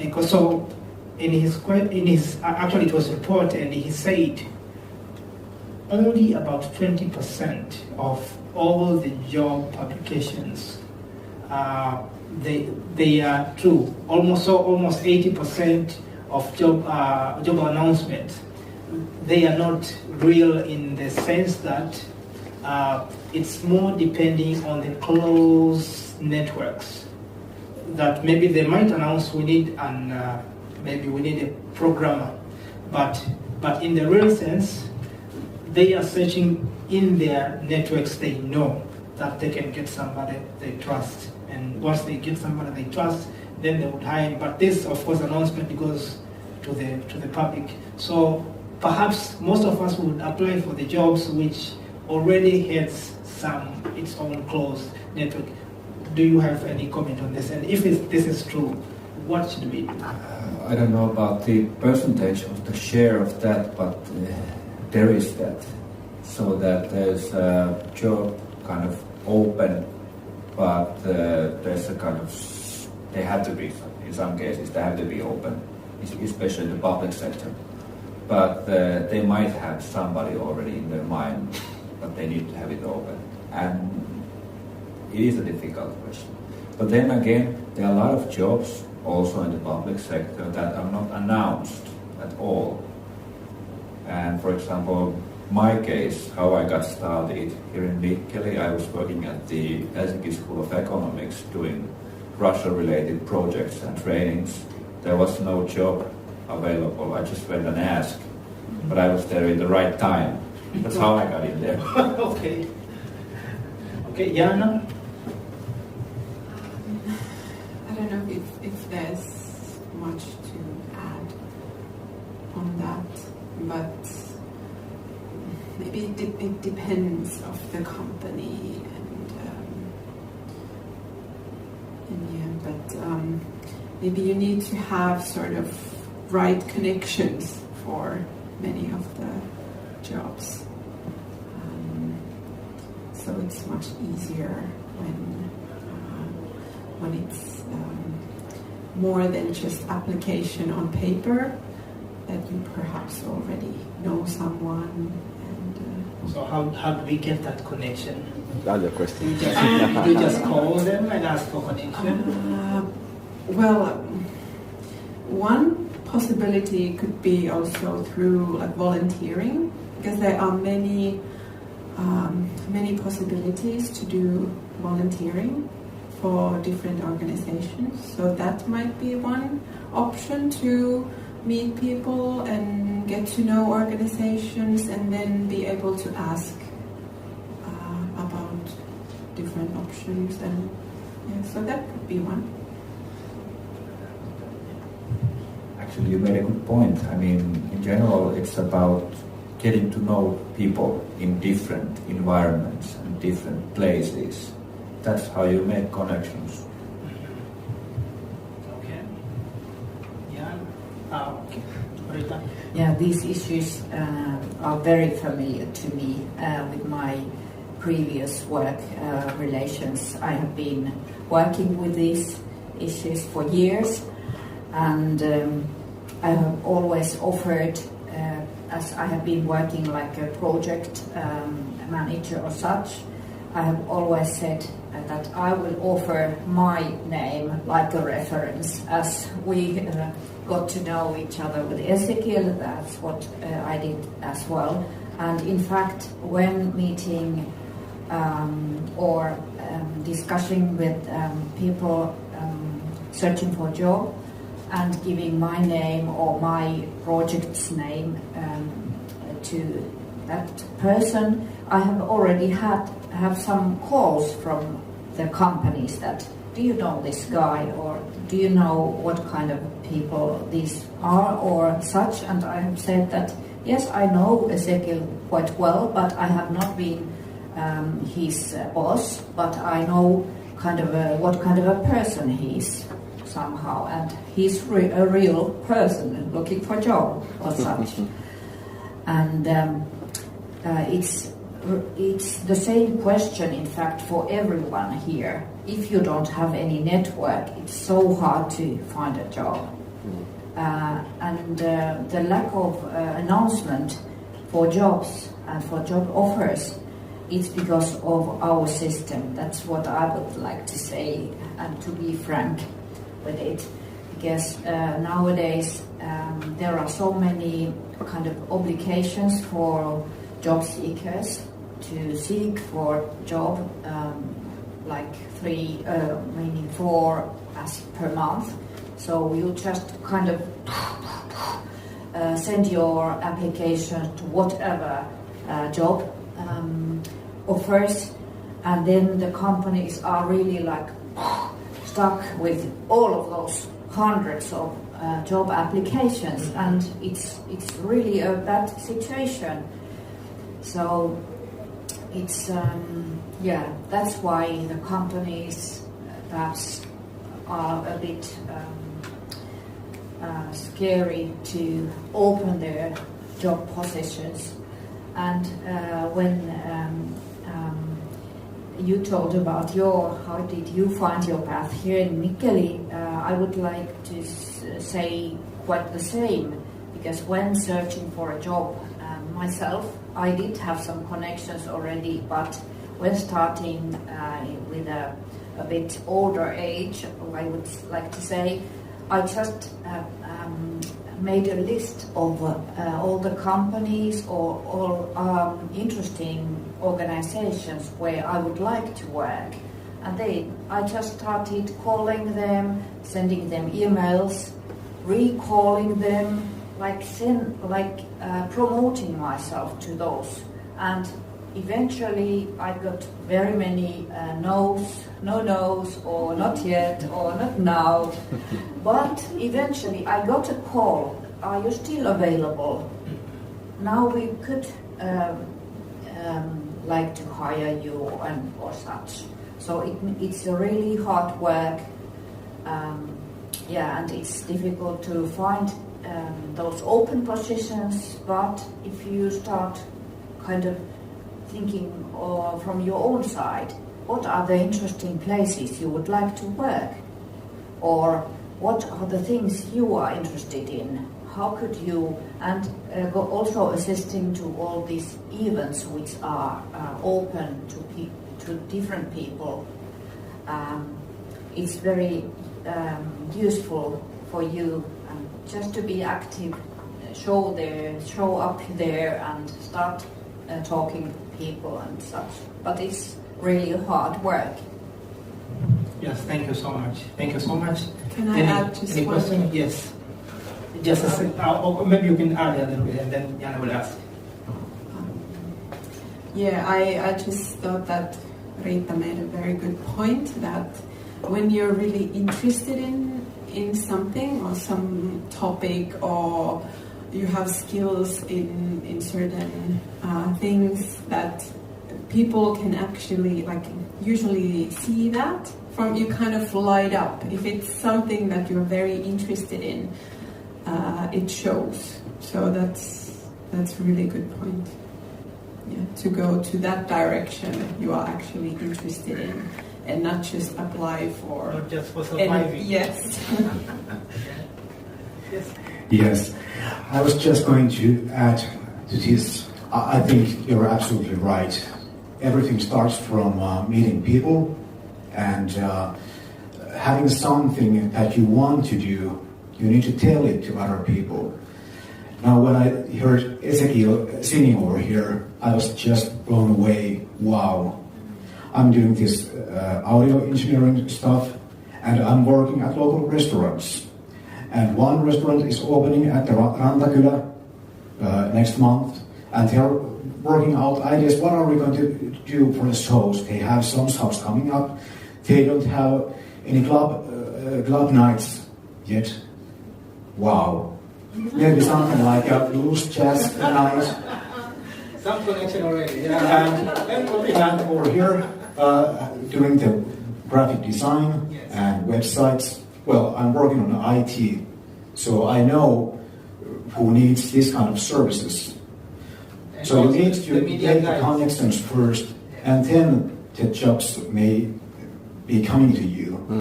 Because so in his actually it was reported, and he said only about 20% of all the job publications they are true. Almost 80% of job announcements, they are not real in the sense that it's more depending on the close networks. That maybe they might announce we need maybe we need a programmer, but in the real sense, they are searching in their networks. They know that they can get somebody they trust, and once they get somebody they trust, then they would hire him. But this, of course, announcement goes to the public. So perhaps most of us would apply for the jobs which already has its own closed network. Do you have any comment on this? And if this is true, what should we do? I don't know about the percentage of the share of that, but there is that. So that there's a job kind of open, but there's a kind of, they have to be, in some cases, they have to be open, especially in the public sector. But they might have somebody already in their mind, but they need to have it open. And it is a difficult question. But then again, there are a lot of jobs also in the public sector that are not announced at all. And for example, my case, how I got started here in Mikkeli, I was working at the Helsinki School of Economics doing Russia-related projects and trainings. There was no job available. I just went and asked, but I was there in the right time. That's how I got in there. Okay. Okay, Jana? I don't know if there's much to add on that, but maybe it depends of the company but maybe you need to have sort of right connections for many of the jobs. So it's much easier when it's more than just application on paper, that you perhaps already know someone. So how do we get that connection? Other question. You just call them and ask for connection? Well, one possibility could be also through like volunteering, because there are many possibilities to do volunteering for different organizations. So that might be one option, to meet people and get to know organizations and then be able to ask about different options. And so that could be one. Actually, you made a good point. I mean, in general, it's about getting to know people in different environments and different places. That's how you make connections. Okay. Yeah. Okay. Rita? Yeah, these issues are very familiar to me with my previous work relations. I have been working with these issues for years, and I have always offered, as I have been working like a project manager or such, I have always said that I will offer my name like a reference, as we got to know each other with Ezekiel. That's what I did as well. And in fact, when meeting or discussing with people searching for a job and giving my name or my project's name to that person, I have already have some calls from the companies that, do you know this guy, or do you know what kind of people these are or such? And I have said that, yes, I know Ezekiel quite well, but I have not been his boss, but I know kind of what kind of a person he is somehow, and he's a real person looking for a job or such. And it's the same question, in fact, for everyone here. If you don't have any network, it's so hard to find a job. and the lack of announcement for jobs and for job offers, it's because of our system. That's what I would like to say, and to be frank with it, because nowadays there are so many kind of obligations for job seekers to seek for job, like 3, meaning 4 as per month. So you just kind of send your application to whatever job offers, and then the companies are really like stuck with all of those hundreds of job applications, and it's really a bad situation. So it's that's why the companies perhaps are a bit scary to open their job positions. And when you told about how did you find your path here in Mikkeli, I would like to say quite the same, because when searching for a job myself, I did have some connections already, but when starting with a bit older age, I would like to say, I just made a list of all the companies or all interesting organizations where I would like to work. And then I just started calling them, sending them emails, recalling them, promoting myself to those. And eventually I got very many no's, or not yet, or not now. But eventually I got a call, are you still available? Now we could like to hire you or such. So it's a really hard work, and it's difficult to find those open positions, but if you start kind of thinking from your own side, what are the interesting places you would like to work? Or what are the things you are interested in? How could you, and also assisting to all these events which are open to different people. It's very useful for you just to be active, show up there and start talking to people and such. But it's really hard work. Yes, thank you so much. Thank you so much. Can I add just any one? question? Yes. Just a second. Or maybe you can add a little bit, and then Jana will ask. Yeah, I just thought that Riitta made a very good point, that when you're really interested in something or some topic, or you have skills in certain things, that people can actually usually see that from you, kind of light up. If it's something that you're very interested in, it shows. So that's a really good point. Yeah, to go to that direction you are actually interested in, and not just apply for. Not just for surviving. Yes. Yes. Yes, I was just going to add to this. I think you're absolutely right. Everything starts from meeting people and having something that you want to do. You need to tell it to other people. Now, when I heard Ezekiel singing over here, I was just blown away. Wow. I'm doing this audio engineering stuff, and I'm working at local restaurants. And one restaurant is opening at the Rantakylä next month, and they're working out ideas. What are we going to do for the shows? They have some shows coming up. They don't have any club nights yet. Wow. Maybe something like a blues jazz night. Some connection already. Yeah. And over here, doing the graphic design and websites. Well, I'm working on IT, so I know who needs this kind of services. And so you need the to media make the guys. connections first, and then the jobs may be coming to you.